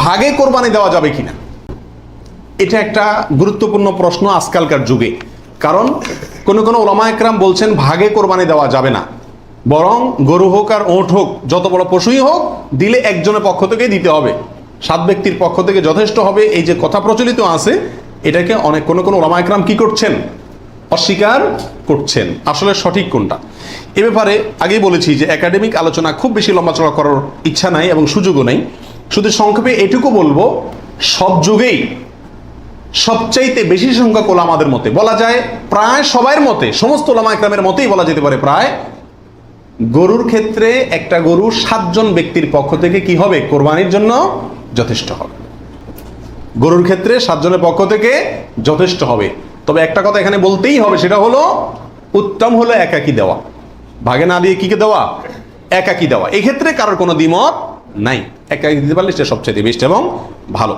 ভাগে কোরবানি দেওয়া যাবে কিনা, এটা একটা গুরুত্বপূর্ণ প্রশ্ন আজকালকার যুগে। কারণ কোন কোন ওলামা একরাম বলছেন ভাগে কোরবানি দেওয়া যাবে না, বরং গরু হোক আর ওঁট হোক, যত বড় পশুই হোক, দিলে একজনের পক্ষ থেকে দিতে হবে, 7 ব্যক্তির পক্ষ থেকে যথেষ্ট হবে। এই যে কথা প্রচলিত আছে, এটাকে অনেক কোন কোন ওলামা একরাম কি করছেন, অস্বীকার করছেন। আসলে সঠিক কোনটা, এ ব্যাপারে আগেই বলেছি যে একাডেমিক আলোচনা খুব বেশি লম্বাচড়া করার ইচ্ছা নাই এবং সুযোগও নেই। শুধু সংক্ষেপে এটুকু বলবো, সব যুগেই সবচাইতে বেশি সংখ্যক ওলামাদের মতে, বলা যায় প্রায় সবার মতে, সমস্ত ওলামা একরামের মতেই বলা যেতে পারে প্রায়, গরুর ক্ষেত্রে একটা গরু 7 জন ব্যক্তির পক্ষ থেকে কি হবে, কোরবানির জন্য যথেষ্ট হবে। গরুর ক্ষেত্রে 7 জনের পক্ষ থেকে যথেষ্ট হবে। তবে একটা কথা এখানে বলতেই হবে, সেটা হলো উত্তম হলো একাকি দেওয়া, ভাগে না দিয়ে কি দেওয়া, একাকি দেওয়া। এই ক্ষেত্রে কারোর কোনো দ্বিমত নাই, একাকি দিতে পারলে সেটা সবচেয়ে বেস্ট এবং ভালো।